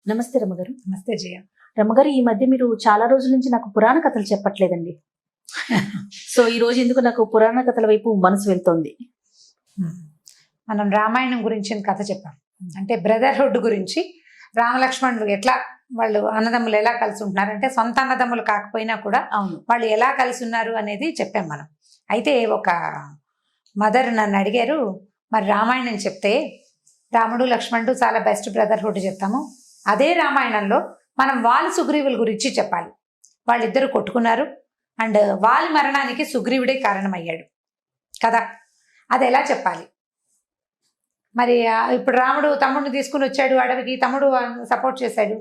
నమస్తే రమ్మగారు. నమస్తే జయ. రమ్మగారు, ఈ మధ్య మీరు చాలా రోజుల నుంచి నాకు పురాణ కథలు చెప్పట్లేదండి. సో ఈ రోజు ఎందుకు నాకు పురాణ కథల వైపు మనసు వెళ్తోంది. మనం రామాయణం గురించి కథ చెప్పాం. అంటే బ్రదర్హుడ్ గురించి, రామలక్ష్మణులు ఎట్లా వాళ్ళు అన్నదమ్ములు ఎలా కలిసి ఉంటున్నారంటే సొంత అన్నదమ్ములు కాకపోయినా కూడా అవును, వాళ్ళు ఎలా కలిసి ఉన్నారు అనేది చెప్పాం మనం. అయితే ఒక మదర్ నన్ను అడిగారు, మరి రామాయణం చెప్తే రాముడు లక్ష్మణుడు చాలా బెస్ట్ బ్రదర్హుడ్ చెప్తాము, అదే రామాయణంలో మనం వాలి సుగ్రీవుల గురించి చెప్పాలి. వాళ్ళిద్దరు కొట్టుకున్నారు అండ్ వాలి మరణానికి సుగ్రీవుడే కారణమయ్యాడు కదా, అది ఎలా చెప్పాలి? మరి ఇప్పుడు రాముడు తమ్ముడిని తీసుకుని వచ్చాడు అడవికి, తమ్ముడు సపోర్ట్ చేశాడు.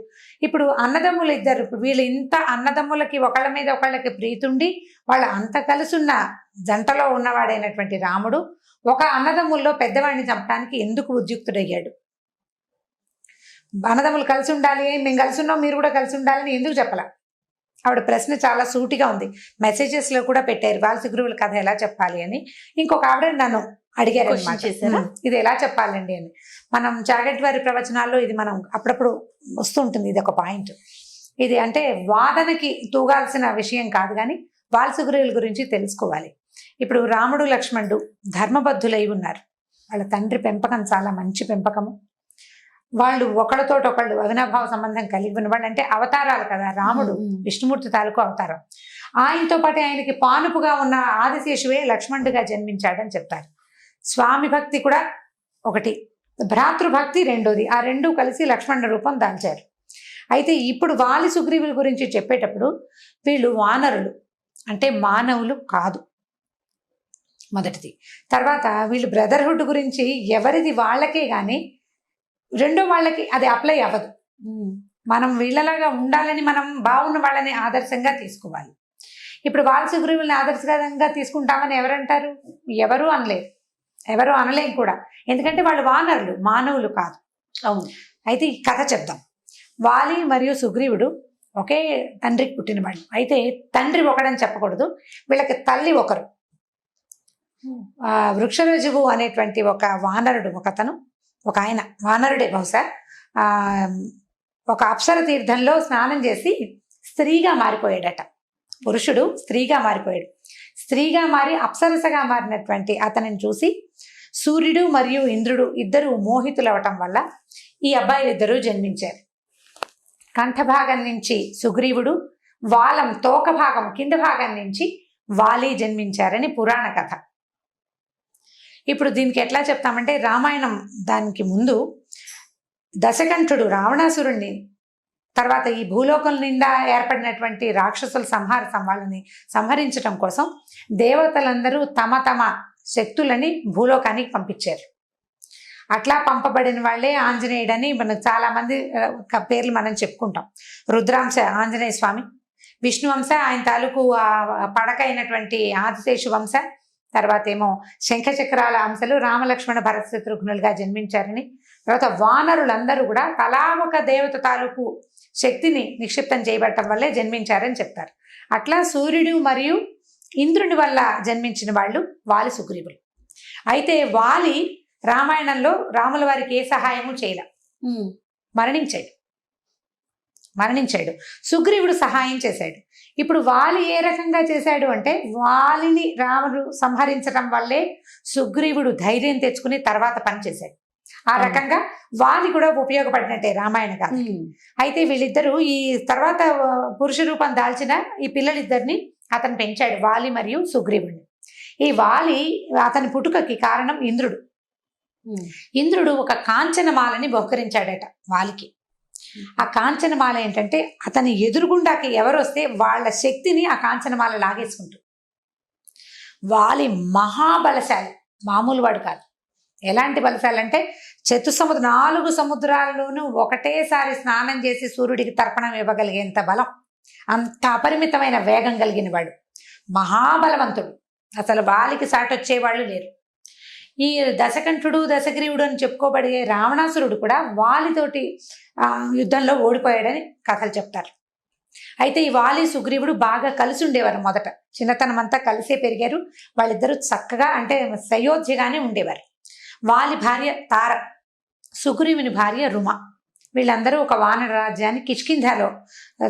ఇప్పుడు అన్నదమ్ములు ఇద్దరు, ఇప్పుడు వీళ్ళు ఇంత అన్నదమ్ములకి ఒకళ్ళ మీద ఒకళ్ళకి ప్రీతుండి వాళ్ళ అంత కలిసున్న జంటలో ఉన్నవాడైనటువంటి రాముడు ఒక అన్నదమ్ముల్లో పెద్దవాడిని చంపడానికి ఎందుకు ఉద్యుక్తుడయ్యాడు? అన్నదమ్ములు కలిసి ఉండాలి, మేము కలిసి ఉన్నాం మీరు కూడా కలిసి ఉండాలని ఎందుకు చెప్పాల? ఆవిడ ప్రశ్న చాలా సూటిగా ఉంది. మెసేజెస్లో కూడా పెట్టారు వాలి సుగ్రీవుల కథ ఎలా చెప్పాలి అని. ఇంకొక ఆవిడ నన్ను అడిగారు, ఇది ఎలా చెప్పాలండి అని. మనం చాగంటి వారి ప్రవచనాల్లో ఇది మనం అప్పుడప్పుడు వస్తుంటుంది, ఇది ఒక పాయింట్. ఇది అంటే వాదనకి తూగాల్సిన విషయం కాదు, కానీ వాలి సుగ్రీవుల గురించి తెలుసుకోవాలి. ఇప్పుడు రాముడు లక్ష్మణుడు ధర్మబద్ధులై ఉన్నారు. వాళ్ళ తండ్రి పెంపకం చాలా మంచి పెంపకము. వాళ్ళు ఒకళ్ళతోటొకళ్ళు అవినాభావ సంబంధం కలిగి ఉన్నవాళ్ళు. అంటే అవతారాలు కదా, రాముడు విష్ణుమూర్తి తాలూకు అవతారం. ఆయనతో పాటు ఆయనకి పానుపుగా ఉన్న ఆదిశేషువే లక్ష్మణుడిగా జన్మించాడని చెప్తారు. స్వామి భక్తి కూడా ఒకటి, భ్రాతృభక్తి రెండోది. ఆ రెండు కలిసి లక్ష్మణుడి రూపం దాల్చారు. అయితే ఇప్పుడు వాలి సుగ్రీవుల గురించి చెప్పేటప్పుడు వీళ్ళు వానరులు, అంటే మానవులు కాదు మొదటిది. తర్వాత వీళ్ళు బ్రదర్హుడ్ గురించి ఎవరిది వాళ్ళకే కానీ రెండో వాళ్ళకి అది అప్లై అవ్వదు. మనం వీళ్ళలాగా ఉండాలని, మనం బాగున్న వాళ్ళని ఆదర్శంగా తీసుకోవాలి. ఇప్పుడు వాలి సుగ్రీవుల్ని ఆదర్శంగా తీసుకుంటామని ఎవరంటారు? ఎవరు అనలేరు, ఎవరు అనలేం కూడా. ఎందుకంటే వాళ్ళు వానరులు, మానవులు కాదు. అవును. అయితే ఈ కథ చెప్దాం. వాలి మరియు సుగ్రీవుడు ఒకే తండ్రికి పుట్టిన వాళ్ళు. అయితే తండ్రి ఒకడని చెప్పకూడదు, వీళ్ళకి తల్లి ఒకరు. వృక్షరజువు అనేటువంటి ఒక వానరుడు, ఒకతను, ఒక ఆయన వానరుడే బహుశా, ఒక అప్సర తీర్థంలో స్నానం చేసి స్త్రీగా మారిపోయాడట. పురుషుడు స్త్రీగా మారిపోయాడు. స్త్రీగా మారి అప్సరసగా మారినటువంటి అతనిని చూసి సూర్యుడు మరియు ఇంద్రుడు ఇద్దరు మోహితులవటం వల్ల ఈ అబ్బాయిలు ఇద్దరు జన్మించారు. కంఠభాగం నుంచి సుగ్రీవుడు, వాలం తోక భాగం కింద భాగం నుంచి వాలి జన్మించారని పురాణ కథ. ఇప్పుడు దీనికి ఎట్లా చెప్తామంటే, రామాయణం దానికి ముందు దశకంఠుడు రావణాసురుణ్ణి, తర్వాత ఈ భూలోకం నిండా ఏర్పడినటువంటి రాక్షసుల వాళ్ళని సంహరించడం కోసం దేవతలందరూ తమ తమ శక్తులని భూలోకానికి పంపించారు. అట్లా పంపబడిన వాళ్ళే ఆంజనేయుడని మనకు చాలామంది పేర్లు మనం చెప్పుకుంటాం. రుద్రాంశ ఆంజనేయ స్వామి, విష్ణువంశ ఆయన తాలూకు పడక అయినటువంటి ఆదిశేషు వంశ, తర్వాత ఏమో శంఖచక్రాల అంశలు రామలక్ష్మణ భరత శత్రుఘ్నులుగా జన్మించారని, తర్వాత వానరులందరూ కూడా తలా ఒక దేవత తాలూకు శక్తిని నిక్షిప్తం చేయబడటం వల్లే జన్మించారని చెప్తారు. అట్లా సూర్యుడు మరియు ఇంద్రుని వల్ల జన్మించిన వాళ్ళు వాలి సుగ్రీవులు. అయితే వాలి రామాయణంలో రాముల వారికి ఏ సహాయము చేయలే, మరణించాడు. సుగ్రీవుడు సహాయం చేశాడు. ఇప్పుడు వాలి ఏ రకంగా చేశాడు అంటే, వాలిని రాముడు సంహరించడం వల్లే సుగ్రీవుడు ధైర్యం తెచ్చుకుని తర్వాత పని చేశాడు. ఆ రకంగా వాలి కూడా ఉపయోగపడినట్టే రామాయణ కథ. అయితే వీళ్ళిద్దరూ ఈ తర్వాత పురుష రూపం దాల్చిన ఈ పిల్లలిద్దరిని అతను పెంచాడు, వాలి మరియు సుగ్రీవుడిని. ఈ వాలి అతని పుట్టుకకి కారణం ఇంద్రుడు. ఇంద్రుడు ఒక కాంచనమాలని బహుకరించాడట వాలికి. ఆ కాంచనమాల ఏంటంటే, అతని ఎదురుగుండాకి ఎవరు వస్తే వాళ్ళ శక్తిని ఆ కాంచనమాల లాగేసుకుంటుంది. వాలి మహాబలశాలి, మామూలు వాడు కాదు. ఎలాంటి బలశాలి అంటే, 4 సముద్రాల్లోనూ ఒకటేసారి స్నానం చేసి సూర్యుడికి తర్పణం ఇవ్వగలిగేంత బలం, అంత అపరిమితమైన వేగం కలిగిన వాడు, మహాబలవంతుడు. అసలు వాలికి సాటొచ్చేవాళ్ళు లేరు. ఈ దశకంఠుడు దశగ్రీవుడు అని చెప్పుకోబడే రావణాసురుడు కూడా వాలితోటి యుద్ధంలో ఓడిపోయాడని కథలు చెప్తారు. అయితే ఈ వాలి సుగ్రీవుడు బాగా కలిసి ఉండేవారు. మొదట చిన్నతనం అంతా కలిసే పెరిగారు. వాళ్ళిద్దరూ చక్కగా, అంటే సయోధ్యగానే ఉండేవారు. వాలి భార్య తార, సుగ్రీవుని భార్య రుమ. వీళ్ళందరూ ఒక వానర రాజ్యాన్ని కిష్కింధలో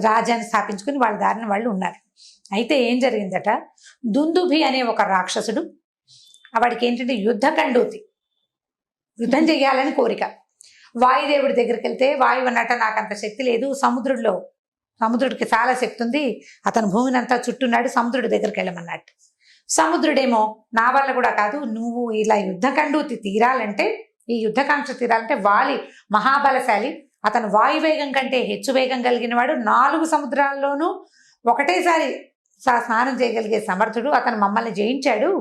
రాజ్యాన్ని స్థాపించుకుని వాళ్ళ దారిన వాళ్ళు ఉన్నారు. అయితే ఏం జరిగిందట, దుందుభి అనే ఒక రాక్షసుడు, వాడికి ఏంటంటే యుద్ధకండూతి, యుద్ధం చెయ్యాలని కోరిక. వాయుదేవుడి దగ్గరికి వెళ్తే వాయువు అన్నట్ట నాకు అంత శక్తి లేదు, సముద్రుడికి చాలా శక్తి ఉంది, అతను భూమిని అంతా చుట్టున్నాడు, సముద్రుడి దగ్గరికి వెళ్ళమన్నట్టు. సముద్రుడేమో నా వల్ల కూడా కాదు, నువ్వు ఇలా యుద్ధకండూతి తీరాలంటే, ఈ యుద్ధకాంక్ష తీరాలంటే వాలి మహాబలశాలి, అతను వాయువేగం కంటే హెచ్చు వేగం కలిగిన వాడు, 4 సముద్రాల్లోనూ ఒకటేసారి స్నానం చేయగలిగే సమర్థుడు, అతను మమ్మల్ని జయించాడు,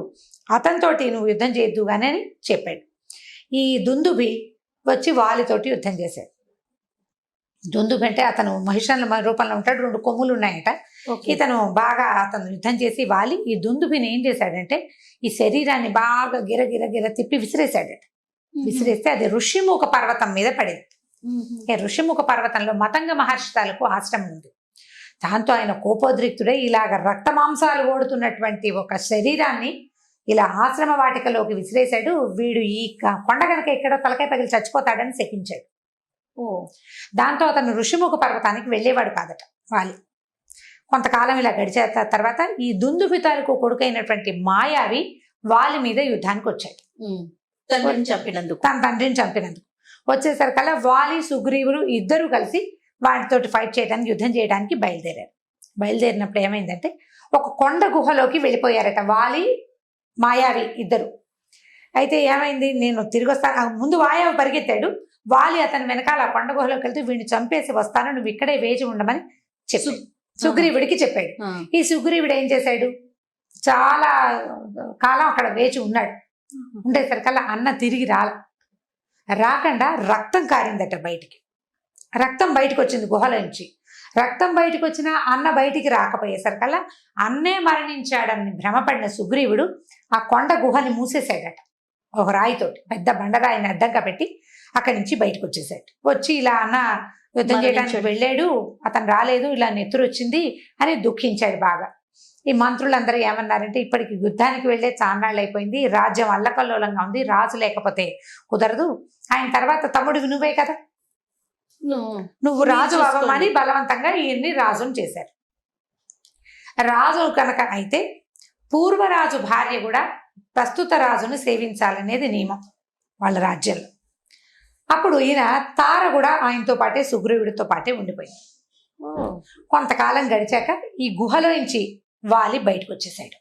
అతనితోటి నువ్వు యుద్ధం చేయొద్దు అని చెప్పాడు. ఈ దుందుబి వచ్చి వాలితోటి యుద్ధం చేశాడు. దుందుబి అంటే అతను మహిషాల రూపంలో ఉంటాడు, 2 కొమ్ములు ఉన్నాయట. ఇతను బాగా అతను యుద్ధం చేసి వాలి ఈ దుందుబిని ఏం చేశాడంటే ఈ శరీరాన్ని బాగా గిర తిప్పి విసిరేశాడట. విసిరేస్తే అది ఋషిముఖ పర్వతం మీద పడింది. ఋషిముఖ పర్వతంలో మతంగ మహర్షి తాలూకు ఆశ్రమం ఉంది. దాంతో ఆయన కోపోద్రిక్తుడై ఇలాగ రక్త మాంసాలు ఓడుతున్నటువంటి ఒక శరీరాన్ని ఇలా ఆశ్రమ వాటికలోకి విసిరేశాడు. వీడు ఈ కొండ కనుక ఎక్కడో తలకాయ పగిలి చచ్చిపోతాడని శపించాడు. దాంతో అతను ఋషిముఖ పర్వతానికి వెళ్ళేవాడు కాదట వాలి. కొంతకాలం ఇలా గడిచే తర్వాత ఈ దుందుభి తాలూకు కొడుకైనటువంటి మాయావి వాలి మీద యుద్ధానికి వచ్చాడు. తన తండ్రిని చంపినందుకు వచ్చేసరికల్లా వాలి సుగ్రీవులు ఇద్దరు కలిసి వాటితోటి ఫైట్ చేయడానికి, యుద్ధం చేయడానికి బయలుదేరారు. బయలుదేరినప్పుడు ఏమైందంటే ఒక కొండ గుహలోకి వెళ్ళిపోయారట వాలి మాయావి ఇద్దరు. అయితే ఏమైంది, నేను తిరిగి వస్తాను, ముందు మాయావి పరిగెత్తాడు, వాలి అతని వెనకాల కొండ గుహలోకి వెళ్తే వీడిని చంపేసి వస్తాను, నువ్వు ఇక్కడే వేచి ఉండమని చెప్పి సుగ్రీవుడికి చెప్పాడు. ఈ సుగ్రీవుడు ఏం చేశాడు, చాలా కాలం అక్కడ వేచి ఉన్నాడు. ఉండేసరికల్లా అన్న తిరిగి రాకుండా రక్తం కారిందట బయటికి. రక్తం బయటకు వచ్చింది గుహల నుంచి. రక్తం బయటకు వచ్చిన అన్న బయటికి రాకపోయేసరికల్లా అన్నే మరణించాడని భ్రమపడిన సుగ్రీవుడు ఆ కొండ గుహని మూసేశాడట. ఒక రాయితోటి, పెద్ద బండరాయిని అడ్డంగా పెట్టి అక్కడి నుంచి బయటకు వచ్చేసాడు. వచ్చి ఇలా అన్న యుద్ధం చేయడానికి వెళ్ళాడు, అతను రాలేదు, ఇలా నెత్తురు వచ్చింది అని దుఃఖించాడు బాగా. ఈ మంత్రులందరూ ఏమన్నారంటే ఇప్పటికి యుద్ధానికి వెళ్ళే చాన్నాళ్ళు అయిపోయింది, రాజ్యం అల్లకల్లోలంగా ఉంది, రాజు లేకపోతే కుదరదు, ఆయన తర్వాత తమ్ముడివి నువ్వే కదా, నువ్వు రాజు అవ్వమని బలవంతంగా ఈయన్ని రాజును చేశారు. రాజు కనుక అయితే పూర్వరాజు భార్య కూడా ప్రస్తుత రాజును సేవించాలనేది నియమం వాళ్ళ రాజ్యంలో. అప్పుడు ఈయన తార కూడా ఆయనతో పాటే సుగ్రీవుడితో పాటే ఉండిపోయింది. కొంతకాలం గడిచాక ఈ గుహలో నుంచి వాలి బయటకు వచ్చేసాడు.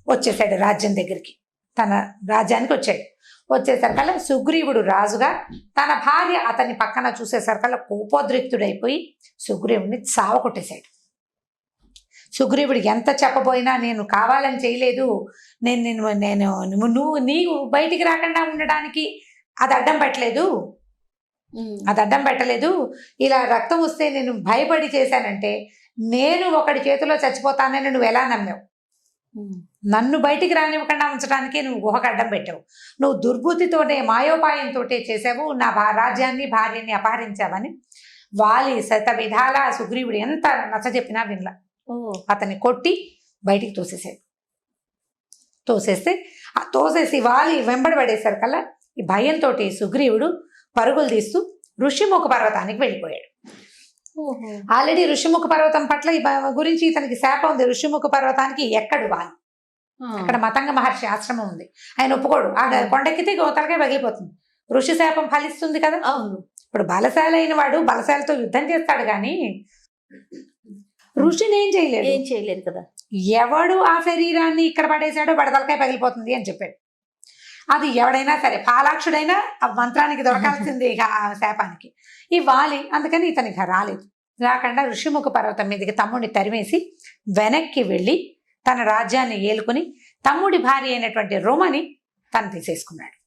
వచ్చేసాడు రాజ్యం దగ్గరికి, తన రాజ్యానికి వచ్చాడు. వచ్చేసరికల్లా సుగ్రీవుడు రాజుగా, తన భార్య అతన్ని పక్కన చూసేసరికల్లా కోపోద్రిక్తుడైపోయి సుగ్రీవుడిని చావ కొట్టేశాడు. సుగ్రీవుడికి ఎంత చెప్పబోయినా నేను కావాలని చేయలేదు, నీవు బయటికి రాకుండా ఉండడానికి అది అడ్డం పెట్టలేదు, ఇలా రక్తం వస్తే నేను భయపడి చేశానంటే నేను ఒకడి చేతిలో చచ్చిపోతానని నువ్వు ఎలా నమ్మావు? నన్ను బయటికి రానివ్వకుండా ఉంచడానికి నువ్వు గుహకు అడ్డం పెట్టావు, నువ్వు దుర్బుద్ధితోనే మాయోపాయంతో చేసావు, నా రాజ్యాన్ని భార్యని అపహరించావని వాలి శత విధాల సుగ్రీవుడు ఎంత నచ్చజెప్పినా వినలా. అతన్ని కొట్టి బయటికి తోసేసి వాలి వెంబడి పడేసరికల్లా ఈ భయంతో సుగ్రీవుడు పరుగులు తీస్తూ ఋషిముఖ పర్వతానికి వెళ్ళిపోయాడు. ఆల్రెడీ ఋషిముఖ పర్వతం పట్ల ఈ గురించి ఇతనికి శాపం ఉంది. ఋషిముఖ పర్వతానికి ఎక్కడు వాలి, అక్కడ మతంగ మహర్షి ఆశ్రమం ఉంది, ఆయన ఒప్పుకోడు. ఆ కొండెక్కితే గోతలకే పగిలిపోతుంది, ఋషి శాపం ఫలిస్తుంది కదా. ఇప్పుడు బలశాలి అయిన వాడు బలశాలతో యుద్ధం చేస్తాడు కానీ ఋషిని ఏం చేయలేదు కదా. ఎవడు ఆ శరీరాన్ని ఇక్కడ పడేశాడో బడతలకాయ పగిలిపోతుంది అని చెప్పాడు. అది ఎవడైనా సరే, పాలాక్షుడైనా ఆ మంత్రానికి దొరకాల్సింది ఇక ఆ శాపానికి. ఈ వాలి అందుకని ఇతనికి రాకుండా ఋషిముఖ పర్వతం మీదకి తమ్ముడిని తరిమేసి వెనక్కి వెళ్ళి తన రాజ్యాన్ని ఏలుకుని తమ్ముడి భార్య అయినటువంటి రోమని తను తీసేసుకున్నాడు,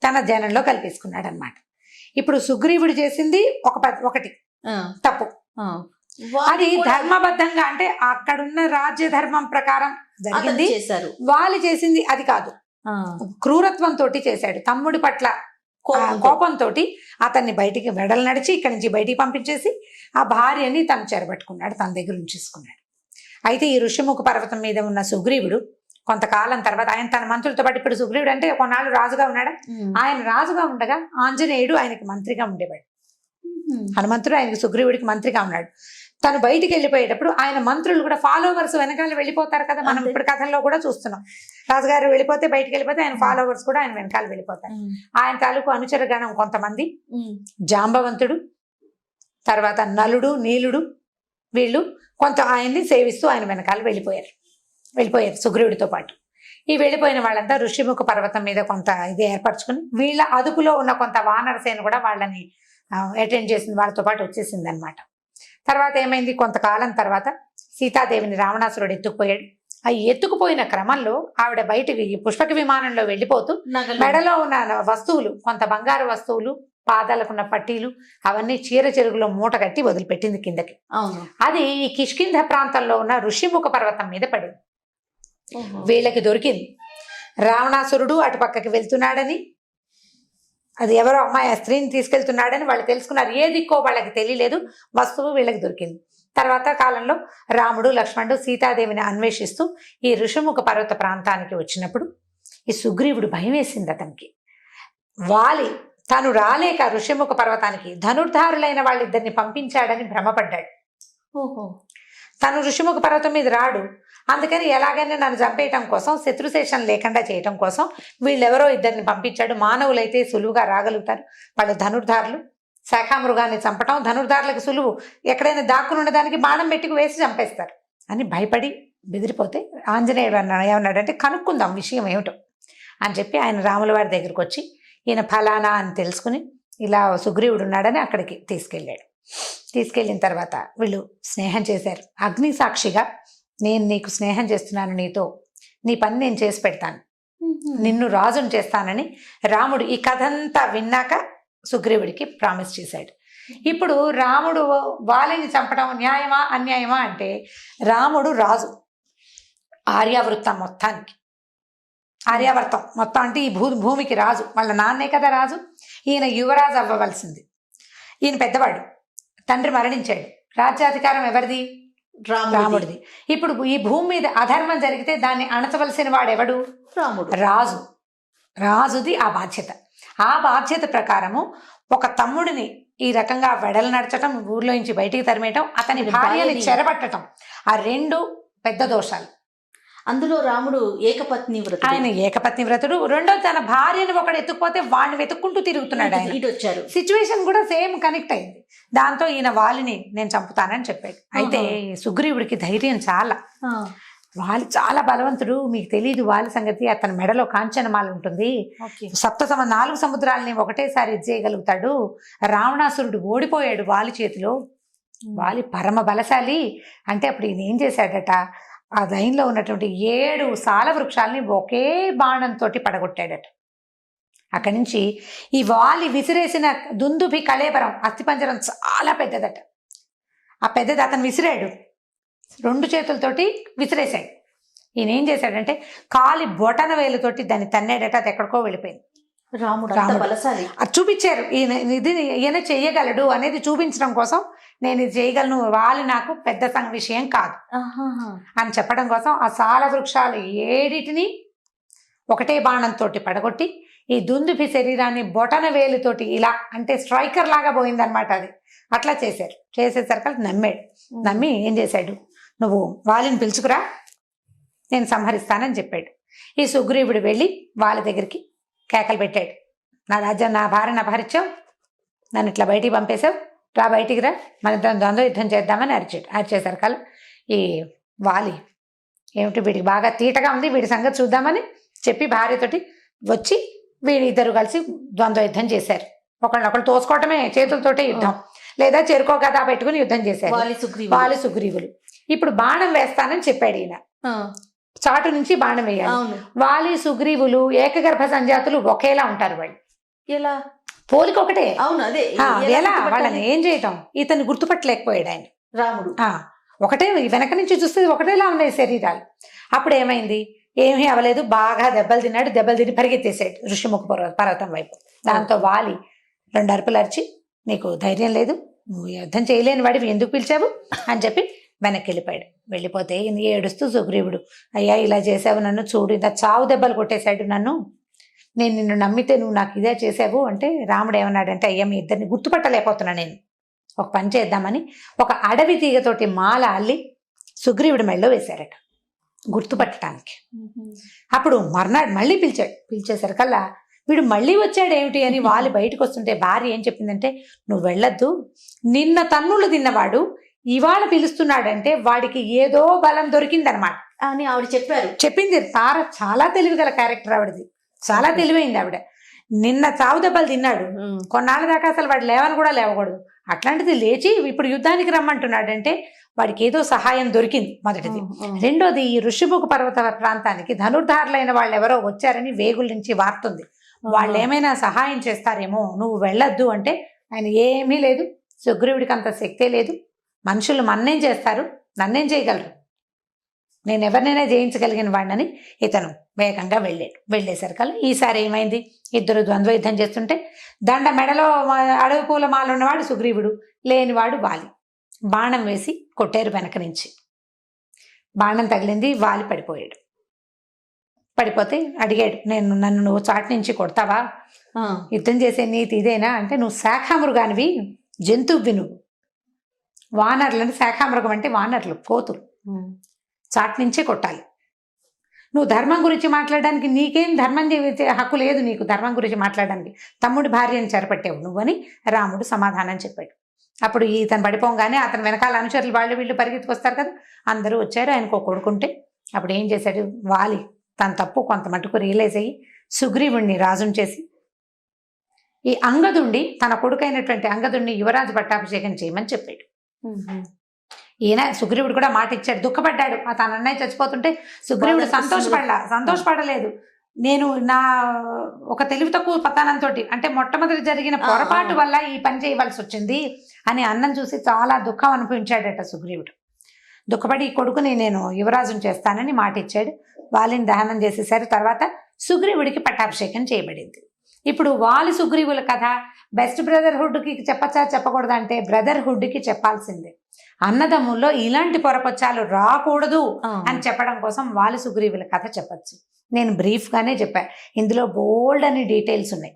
తన జనంలో కలిపేసుకున్నాడు అనమాట. ఇప్పుడు సుగ్రీవుడు చేసింది ఒకటి తప్పు, అది ధర్మబద్ధంగా అంటే అక్కడున్న రాజ్య ధర్మం ప్రకారం జరిగింది. వాళ్ళు చేసింది అది కాదు, క్రూరత్వంతో చేశాడు. తమ్ముడి పట్ల కోపంతో అతన్ని బయటికి వెడలు నడిచి ఇక్కడి నుంచి బయటికి పంపించేసి ఆ భార్యని తను చెరబట్టుకున్నాడు, తన దగ్గర ఉంచేసుకున్నాడు. అయితే ఈ ఋషిముఖ పర్వతం మీద ఉన్న సుగ్రీవుడు కొంతకాలం తర్వాత ఆయన తన మంత్రులతో పాటు, ఇప్పుడు సుగ్రీవుడు అంటే కొన్నాళ్ళు రాజుగా ఉన్నాడా, ఆయన రాజుగా ఉండగా ఆంజనేయుడు ఆయనకి మంత్రిగా ఉండేవాడు. హనుమంతుడు ఆయనకి సుగ్రీవుడికి మంత్రిగా ఉన్నాడు. తను బయటికి వెళ్ళిపోయేటప్పుడు ఆయన మంత్రులు కూడా ఫాలోవర్స్ వెనకాల వెళ్ళిపోతారు కదా, మనం ఇప్పుడు కథల్లో కూడా చూస్తున్నాం. రాజుగారు వెళ్ళిపోతే బయటికి వెళ్ళిపోతే ఆయన ఫాలోవర్స్ కూడా ఆయన వెనకాల వెళ్ళిపోతారు. ఆయన తాలూకు అనుచరగణం కొంతమంది, జాంబవంతుడు, తర్వాత నలుడు, నీలుడు, వీళ్ళు కొంత ఆయన్ని సేవిస్తూ ఆయన వెనకాల వెళ్ళిపోయారు సుగ్రీవుడితో పాటు. ఈ వెళ్ళిపోయిన వాళ్ళంతా ఋషిముఖ పర్వతం మీద కొంత ఇది ఏర్పరచుకుని, వీళ్ళ అదుపులో ఉన్న కొంత వానరసేన కూడా వాళ్ళని అటెండ్ చేసింది, వాళ్ళతో పాటు వచ్చేసింది అనమాట. తర్వాత ఏమైంది, కొంతకాలం తర్వాత సీతాదేవిని రావణాసురుడు ఎత్తుకుపోయాడు. ఆ ఎత్తుకుపోయిన క్రమంలో ఆవిడ బయటికి పుష్పక విమానంలో వెళ్ళిపోతూ మెడలో ఉన్న వస్తువులు, కొంత బంగారు వస్తువులు, పాదాలకున్న పట్టీలు, అవన్నీ చీర చెరుగులో మూట కట్టి వదిలిపెట్టింది కిందకి. అది ఈ కిష్కింధ ప్రాంతంలో ఉన్న ఋషిముఖ పర్వతం మీద పడింది. వీళ్ళకి దొరికింది. రావణాసురుడు అటు పక్కకి వెళ్తున్నాడని, అది ఎవరో అమ్మాయి ఆ స్త్రీని తీసుకెళ్తున్నాడని వాళ్ళు తెలుసుకున్నారు. ఏ దిక్కో వాళ్ళకి తెలియలేదు, వస్తువు వీళ్ళకి దొరికింది. తర్వాత కాలంలో రాముడు, లక్ష్మణుడు సీతాదేవిని అన్వేషిస్తూ ఈ ఋషిముఖ పర్వత ప్రాంతానికి వచ్చినప్పుడు ఈ సుగ్రీవుడు భయం వేసింది అతనికి. వాలి తను రాలేక ఋషిముఖ పర్వతానికి ధనుర్ధారులైన వాళ్ళిద్దరిని పంపించాడని భ్రమపడ్డాడు. తను ఋషిముఖ పర్వతం మీద రాడు, అందుకని ఎలాగైనా నన్ను చంపేయటం కోసం, శత్రుశేషం లేకుండా చేయటం కోసం వీళ్ళెవరో ఇద్దరిని పంపించాడు. మానవులైతే సులువుగా రాగలుగుతారు, వాళ్ళు ధనుర్ధారులు. శాఖామృగాన్ని చంపటం ధనుర్ధారులకు సులువు, ఎక్కడైనా దాక్కుని ఉండడానికి బాణం పెట్టుకు వేసి చంపేస్తారు అని భయపడి బెదిరిపోతే ఆంజనేయుడు ఏమన్నాడంటే కనుక్కుందాం విషయం ఏమిటో అని చెప్పి ఆయన రాముల వారి దగ్గరికి వచ్చి ఈయన ఫలానా అని తెలుసుకుని ఇలా సుగ్రీవుడు ఉన్నాడని అక్కడికి తీసుకెళ్ళాడు. తీసుకెళ్ళిన తర్వాత వీళ్ళు స్నేహం చేశారు. అగ్ని సాక్షిగా నేను నీకు స్నేహం చేస్తున్నాను, నీతో నీ పని నేను చేసి పెడతాను, నిన్ను రాజును చేస్తానని రాముడు ఈ కథ అంతా విన్నాక సుగ్రీవుడికి ప్రామిస్ చేశాడు. ఇప్పుడు రాముడు వాలిని చంపడం న్యాయమా అన్యాయమా అంటే, రాముడు రాజు ఆర్యావృత్తం మొత్తానికి, ఆర్యావర్తం మొత్తం అంటే ఈ భూమికి రాజు, వాళ్ళ నాన్నే కదా రాజు. ఈయన యువరాజు అవ్వవలసింది. ఈయన పెద్దవాడు, తండ్రి మరణించాడు, రాజ్యాధికారం ఎవరిది? రాముడిది. ఇప్పుడు ఈ భూమి మీద అధర్మం జరిగితే దాన్ని అణచవలసిన వాడెవడు? రాముడు. రాజుది ఆ బాధ్యత. ఆ బాధ్యత ప్రకారము ఒక తమ్ముడిని ఈ రకంగా వెడలు నడచటం, ఊర్లో నుంచి బయటికి తరిమేయటం, అతని భార్యని చెరబట్టడం, ఆ రెండు పెద్ద దోషాలు. అందులో రాముడు ఏకపత్ని వ్రతుడు. ఆయన ఏకపత్ని వ్రతుడు. రెండో తన భార్యను ఒకడు ఎత్తుకుపోతే వాడిని వెతుక్కుంటూ తిరుగుతున్నాడు ఆయన. ఇటు వచ్చారు. సిచ్యువేషన్ కూడా సేమ్ కనెక్ట్ అయింది. దాంతో ఈయన వాలిని నేను చంపుతానని చెప్పాడు. అయితే సుగ్రీవుడికి ధైర్యం చాలా. వాలి చాలా బలవంతుడు, మీకు తెలియదు వాలి సంగతి. అతని మెడలో కాంచనమాల ఉంటుంది, 4 సముద్రాలని ఒకటేసారి చేయగలుగుతాడు. రావణాసురుడు ఓడిపోయాడు వాలి చేతిలో, వాలి పరమ బలశాలి అంటే. అప్పుడు ఈయన ఏం చేశాడట, ఆ లైన్లో ఉన్నటువంటి 7 సాల వృక్షాలని ఒకే బాణంతో పడగొట్టాడట. అక్కడి నుంచి ఈ వాలి విసిరేసిన దుందుభి కళేబరం అస్థిపంజరం చాలా పెద్దదట. ఆ పెద్దది అతను విసిరాడు, 2 చేతులతోటి విసిరేశాడు. ఈయన ఏం చేశాడంటే కాలి బొటన వేలుతోటి దాన్ని తన్నాడట, అది ఎక్కడికో వెళ్ళిపోయింది. రాముడు బలశాలి. అది చూపించారు, ఈయన చెయ్యగలడు అనేది చూపించడం కోసం, నేను ఇది చేయగలను, వాలి నాకు పెద్ద విషయం కాదు అని చెప్పడం కోసం ఆ సాల వృక్షాలు 7 ఒకటే బాణంతో పడగొట్టి ఈ దుందుభి శరీరాన్ని బొటన వేలుతోటి ఇలా అంటే స్ట్రైకర్ లాగా పోయిందనమాట. అది అట్లా చేశారు. చేసేసరికి నమ్మాడు. నమ్మి ఏం చేశాడు, నువ్వు వాలిని పిలుచుకురా, నేను సంహరిస్తానని చెప్పాడు. ఈ సుగ్రీవుడు వెళ్ళి వాళ్ళ దగ్గరికి కేకలు పెట్టాడు, నా రాజ్యం, నా భార్యను అపహరించావు, నన్ను ఇట్లా బయటికి పంపేశావు, రా బయటికి రా, మన ద్వంద్వ యుద్ధం చేద్దామని అరిచేసరికల్ ఈ వాలి ఏమిటి వీడికి బాగా తీటగా ఉంది, వీడి సంగతి చూద్దామని చెప్పి భార్యతోటి వచ్చి వీళ్ళిద్దరు కలిసి ద్వంద్వ యుద్ధం చేశారు. ఒకళ్ళొకళ్ళు తోసుకోవటమే, చేతులతోటే యుద్ధం, లేదా చెరుకో గదా పెట్టుకుని యుద్ధం చేశారు వాలి సుగ్రీవులు. ఇప్పుడు బాణం వేస్తానని చెప్పాడు ఈయన, చాటు నుంచి బాణం వేయాలి. వాలి సుగ్రీవులు ఏకగర్భ సంజాతులు ఒకేలా ఉంటారు. వాళ్ళు ఎలా పోలిక ఒకటే. అవును, అదే ఎలా వాళ్ళని ఏం చేయటం, ఇతన్ని గుర్తుపట్టలేకపోయాడు ఆయన. రాముడు ఒకటే, వెనక నుంచి చూస్తే ఒకటేలా ఉన్నాయి శరీరాలు. అప్పుడు ఏమైంది, ఏమీ అవ్వలేదు, బాగా దెబ్బలు తిన్నాడు. దెబ్బలు తిని పరిగెత్తేసాడు ఋషిముఖ పర్వతం వైపు. దాంతో వాలి 2 అరుపులు అరిచి, నీకు ధైర్యం లేదు, నువ్వు యుద్ధం చేయలేని వాడివి ఎందుకు పిలిచావు అని చెప్పి వెనక్కి వెళ్ళిపోయాడు. వెళ్ళిపోతే ఏడుస్తూ సుగ్రీవుడు, అయ్యా ఇలా చేసావు నన్ను, చూడు ఇలా చావు దెబ్బలు కొట్టేశాడు నన్ను, నేను నిన్ను నమ్మితే నువ్వు నాకు ఇదే చేసావు అంటే రాముడు ఏమన్నాడంటే, అయ్యా మీ ఇద్దరిని గుర్తుపట్టలేకపోతున్నా నేను, ఒక పని చేద్దామని ఒక అడవి తీగతోటి మాల అల్లి సుగ్రీవుడి మెళ్ళో వేశారట గుర్తుపట్టడానికి. అప్పుడు మర్నాడు మళ్ళీ పిలిచేసరికల్లా వీడు మళ్ళీ వచ్చాడు ఏమిటి అని వాళ్ళు బయటకు వస్తుంటే భార్య ఏం చెప్పిందంటే, నువ్వు వెళ్ళొద్దు, నిన్న తన్నులు తిన్నవాడు ఇవాళ పిలుస్తున్నాడంటే వాడికి ఏదో బలం దొరికిందనమాట అని ఆవిడ చెప్పింది. తార చాలా తెలివిగల క్యారెక్టర్ ఆవిడది, చాలా తెలివైంది ఆవిడ. నిన్న చావు దెబ్బలు తిన్నాడు, కొన్నాళ్ళ దాకా అసలు వాడు లేవని కూడా లేవకూడదు, అట్లాంటిది లేచి ఇప్పుడు యుద్ధానికి రమ్మంటున్నాడంటే వాడికి ఏదో సహాయం దొరికింది మొదటిది. రెండోది, ఈ ఋషిముఖ పర్వత ప్రాంతానికి ధనుర్ధారులైన వాళ్ళు ఎవరో వచ్చారని వేగుల నుంచి వార్తుంది, వాళ్ళు ఏమైనా సహాయం చేస్తారేమో, నువ్వు వెళ్ళొద్దు అంటే ఆయన ఏమీ లేదు, సుగ్రీవుడికి అంత శక్తే లేదు, మనుషులు మన్నేం చేస్తారు, నన్నేం చేయగలరు, నేను ఎవరినైనా జయించగలిగిన వాడినని ఇతను వేగంగా వెళ్ళేసరికల్లా ఈసారి ఏమైంది, ఇద్దరు ద్వంద్వ యుద్ధం చేస్తుంటే దండ మెడలో అడవి పూల మాల ఉన్నవాడు సుగ్రీవుడు, లేనివాడు వాలి. బాణం వేసి కొట్టేరు వెనక నుంచి, బాణం తగిలింది, వాలి పడిపోయాడు. పడిపోతే అడిగాడు, నన్ను నువ్వు చాటు నుంచి కొడతావా, యుద్ధం చేసే నీతి ఇదేనా అంటే, నువ్వు శాఖామృగానివి, జంతువువి నువ్వు, వానరులని, శాఖామృగం అంటే వానరులు, కోతులు, చాటు నుంచే కొట్టాలి, నువ్వు ధర్మం గురించి మాట్లాడడానికి నీకేం ధర్మం హక్కు లేదు, నీకు ధర్మం గురించి మాట్లాడడానికి, తమ్ముడి భార్యను చెరపట్టావు నువ్వని రాముడు సమాధానం చెప్పాడు. అప్పుడు ఇతను పడిపోగానే అతను వెనకాల అనుచరులు వాళ్ళు వీళ్ళు పరిగెత్తుకొస్తారు కదా, అందరూ వచ్చారు. ఆయనకు కొడుకుంటే అప్పుడు ఏం చేశాడు, వాలి తన తప్పు కొంత మటుకు రియలైజ్ అయ్యి సుగ్రీవుణ్ణి రాజుని చేసి ఈ అంగదుండి తన కొడుకైనటువంటి అంగదుణ్ణి యువరాజు పట్టాభిషేకం చేయమని చెప్పాడు. ఈయన సుగ్రీవుడు కూడా మాట ఇచ్చాడు, దుఃఖపడ్డాడు. తన అన్నయ్య చచ్చిపోతుంటే సుగ్రీవుడు సంతోషపడలేదు. నేను నా ఒక తెలివి తక్కువ పతానంతో, అంటే మొట్టమొదటి జరిగిన పొరపాటు వల్ల ఈ పని చేయవలసి వచ్చింది అని అన్నం చూసి చాలా దుఃఖం అనుభవించాడట సుగ్రీవుడు. దుఃఖపడి ఈ కొడుకుని నేను యువరాజుని చేస్తానని మాట ఇచ్చాడు. వాలిని దహనం చేసేసారు. తర్వాత సుగ్రీవుడికి పట్టాభిషేకం చేయబడింది. ఇప్పుడు వాలి సుగ్రీవుల కథ బెస్ట్ బ్రదర్హుడ్కి చెప్పచ్చా చెప్పకూడదా అంటే బ్రదర్హుడ్కి చెప్పాల్సిందే. అన్నదమ్ముల్లో ఇలాంటి పొరపచ్చాలు రాకూడదు అని చెప్పడం కోసం వాలి సుగ్రీవుల కథ చెప్పచ్చు. నేను బ్రీఫ్గానే చెప్పాను. ఇందులో బోల్డ్ అని డీటెయిల్స్ ఉన్నాయి,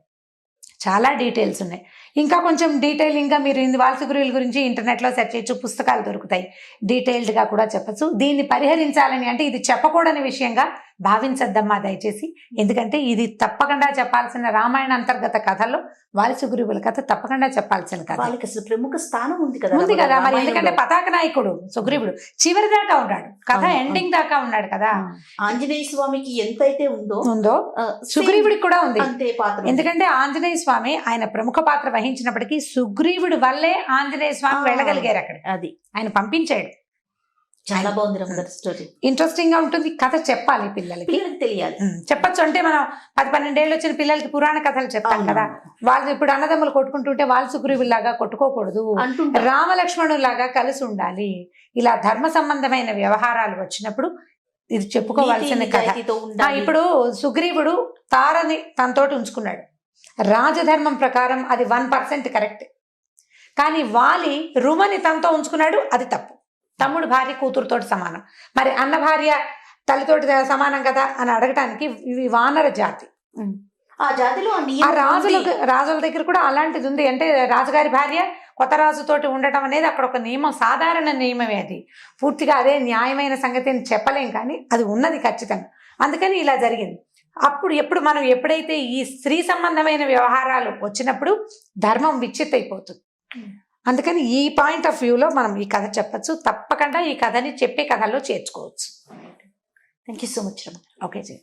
చాలా డీటెయిల్స్ ఉన్నాయి. ఇంకా కొంచెం డీటెయిలింగ్గా మీరు వాలి సుగ్రీవుల గురించి ఇంటర్నెట్లో సెర్చ్ చేయొచ్చు, పుస్తకాలు దొరుకుతాయి, డీటెయిల్డ్గా కూడా చెప్పచ్చు. దీన్ని పరిహరించాలని అంటే ఇది చెప్పకూడని విషయంగా భావించద్దమ్మా దయచేసి, ఎందుకంటే ఇది తప్పకుండా చెప్పాల్సిన రామాయణ అంతర్గత కథల్లో వాలి సుగ్రీవుల కథ తప్పకుండా చెప్పాల్సిన కథ. వాళ్ళకి అసలు ప్రముఖ స్థానం ఉంది కదా మరి, ఎందుకంటే పతాక నాయకుడు సుగ్రీవుడు చివరి దాకా ఉన్నాడు, కథ ఎండింగ్ దాకా ఉన్నాడు కదా. ఆంజనేయ స్వామికి ఎంతైతే ఉందో సుగ్రీవుడికి కూడా ఉంది, అంతే పాత్ర. ఎందుకంటే ఆంజనేయ స్వామి ఆయన ప్రముఖ పాత్ర వహించినప్పటికీ సుగ్రీవుడి వల్లే ఆంజనేయ స్వామి వెళ్ళగలిగారు అక్కడ, అది ఆయన పంపించాడు. చాలా బాగుంది స్టోరీ, ఇంట్రెస్టింగ్ గా ఉంటుంది. కథ చెప్పాలి పిల్లలకి తెలియాలి, చెప్పచ్చు. అంటే మనం 10-12 ఏళ్ళు వచ్చిన పిల్లలకి పురాణ కథలు చెప్తాం కదా, వాళ్ళు ఇప్పుడు అన్నదమ్ములు కొట్టుకుంటుంటే వాళ్ళు సుగ్రీవులాగా కొట్టుకోకూడదు, రామలక్ష్మణులాగా కలిసి ఉండాలి. ఇలా ధర్మ సంబంధమైన వ్యవహారాలు వచ్చినప్పుడు ఇది చెప్పుకోవాల్సిన కథ. ఇప్పుడు సుగ్రీవుడు తారని తనతోటి ఉంచుకున్నాడు, రాజధర్మం ప్రకారం అది 1% కరెక్ట్. కానీ వాలి రుమని తనతో ఉంచుకున్నాడు, అది తప్పు. తమ్ముడు భార్య కూతురుతోటి సమానం, మరి అన్న భార్య తల్లితోటి సమానం కదా అని అడగటానికి ఇవి వానర జాతి. ఆ జాతిలో రాజుల దగ్గర కూడా అలాంటిది ఉంది. అంటే రాజుగారి భార్య కొత్త రాజుతోటి ఉండటం అనేది అక్కడ ఒక నియమం, సాధారణ నియమమే. అది పూర్తిగా అదే న్యాయమైన సంగతి అని చెప్పలేం, కానీ అది ఉన్నది ఖచ్చితంగా. అందుకని ఇలా జరిగింది. ఎప్పుడు మనం ఎప్పుడైతే ఈ స్త్రీ సంబంధమైన వ్యవహారాలు వచ్చినప్పుడు ధర్మం విచ్ఛిత్తైపోతుంది. అందుకని ఈ పాయింట్ ఆఫ్ వ్యూలో మనం ఈ కథ చెప్పచ్చు. తప్పకుండా ఈ కథని చెప్పే కథల్లో చేర్చుకోవచ్చు. Thank you so much Rama. Okay జీ,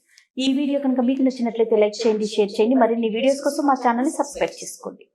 ఈ వీడియో కనుక మీకు నచ్చినట్లయితే లైక్ చేయండి, షేర్ చేయండి. మరిన్ని వీడియోస్ కోసం మా ఛానల్ని సబ్స్క్రైబ్ చేసుకోండి.